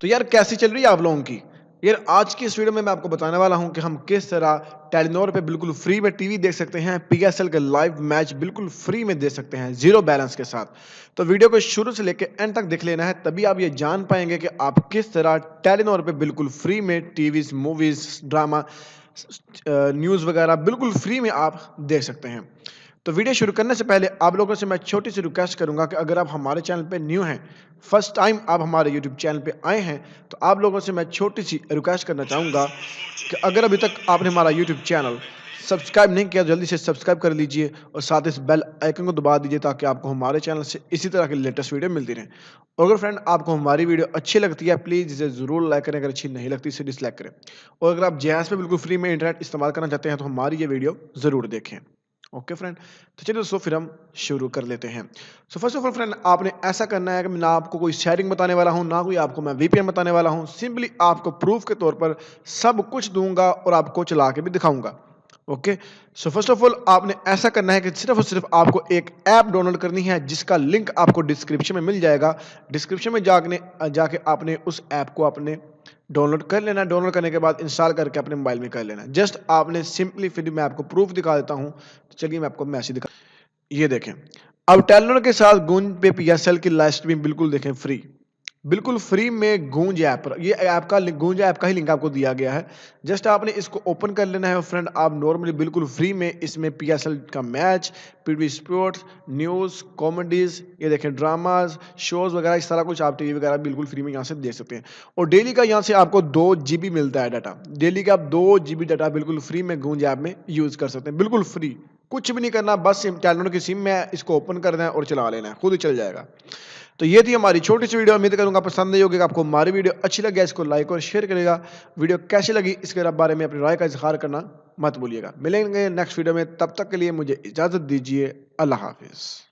तो यार कैसी चल रही है आप लोगों की? यार आज की इस वीडियो में मैं आपको बताने वाला हूँ कि हम किस तरह टेलीनॉर पे बिल्कुल फ्री में टीवी देख सकते हैं, पीएसएल का लाइव मैच बिल्कुल फ्री में देख सकते हैं, ज़ीरो बैलेंस के साथ। तो वीडियो को शुरू से लेके एंड तक देख लेना है, तभी आप ये जान पाएँगे कि आप किस तरह टेलीनॉर पे बिल्कुल फ्री में टीवीज़, मूवीज़, ड्रामा, न्यूज़ वगैरह बिल्कुल फ्री में आप देख सकते हैं। तो वीडियो शुरू करने से पहले आप लोगों से मैं छोटी-सी रिक्वेस्ट करूँगा कि अगर आप हमारे चैनल पे न्यू हैं, फर्स्ट टाइम आप हमारे यूट्यूब चैनल पे आए हैं, तो आप लोगों से मैं छोटी-सी रिक्वेस्ट करना चाहूँगा कि अगर अभी तक आपने हमारा यूट्यूब चैनल सब्सक्राइब नहीं किया, जल्दी से सब्सक्राइब कर लीजिए और साथ इस बेल आइकन को दबा दीजिए ताकि आपको हमारे चैनल से इसी तरह की लेटेस्ट वीडियो मिलती रहें। और अगर फ्रेंड आपको हमारी वीडियो अच्छी लगती है, प्लीज़ इसे ज़रूर लाइक करें, अगर अच्छी नहीं लगती इसे डिसलाइक करें। और अगर आप जैज़ पे बिल्कुल फ्री में इंटरनेट इस्तेमाल करना चाहते हैं, तो हमारी ये वीडियो ज़रूर देखें। ओके फ्रेंड, तो चलिए दोस्तों फिर हम शुरू कर लेते हैं। So first of all friend, आपने ऐसा करना है कि मैं ना आपको कोई शेयरिंग बताने वाला हूँ, ना कोई आपको मैं वीपीएन बताने वाला हूँ। सिंपली आपको प्रूफ के तौर पर सब कुछ दूँगा और आपको चला के भी दिखाऊँगा। Okay, so first of all आपने ऐसा करना है कि सिर्फ़ और सिर्फ़ आपको एक ऐप डाउनलोड करनी है जिसका लिंक आपको डिस्क्रिप्शन में मिल जाएगा। डिस्क्रिप्शन में जाके आपने उस ऐप को आपने डाउनलोड कर लेना है। डाउनलोड करने के बाद इंस्टॉल करके अपने मोबाइल में कर लेना है। जस्ट आपने सिंपली फिर मैं आपको प्रूफ दिखा देता हूँ। तो चलिए मैं आपको मैसेज दिखा, ये देखें। अब टेलीनॉर के साथ गूंज पे पीएसएल की लाइव स्ट्रीम बिल्कुल देखें फ्री। बिल्कुल फ्री में गूंज ऐप पर, ये ऐप का गूंज ऐप का ही लिंक आपको दिया गया है। जस्ट आपने इसको ओपन कर लेना है और फ्रेंड आप नॉर्मली बिल्कुल फ्री में इसमें पीएसएल का match, PV sports, news, comedies, ये देखें ड्रामाज़, शोज़ वगैरह इस सारा कुछ आप टीवी वगैरह बिल्कुल फ्री में यहाँ से देख सकते हैं। और डेली का यहाँ से आपको 2 जीबी मिलता है डाटा। डेली का आप 2 जीबी डाटा बिल्कुल फ्री में गूंज ऐप में यूज़ कर सकते हैं। बिल्कुल फ्री, कुछ भी नहीं करना, बस सिम टेलीनॉर की सिम में इसको ओपन करना है और चला लेना है, खुद ही चल जाएगा। तो ये थी हमारी छोटी-सी वीडियो, उम्मीद करूँगा पसंद आई होगी। आपको हमारी वीडियो अच्छी लगी है, इसको लाइक और शेयर करिएगा। वीडियो कैसी लगी इसके बारे में अपनी राय का इज़हार करना मत भूलिएगा। मिलेंगे नेक्स्ट वीडियो में, तब तक के लिए मुझे इजाज़त दीजिए। अल्लाह हाफ़िज़।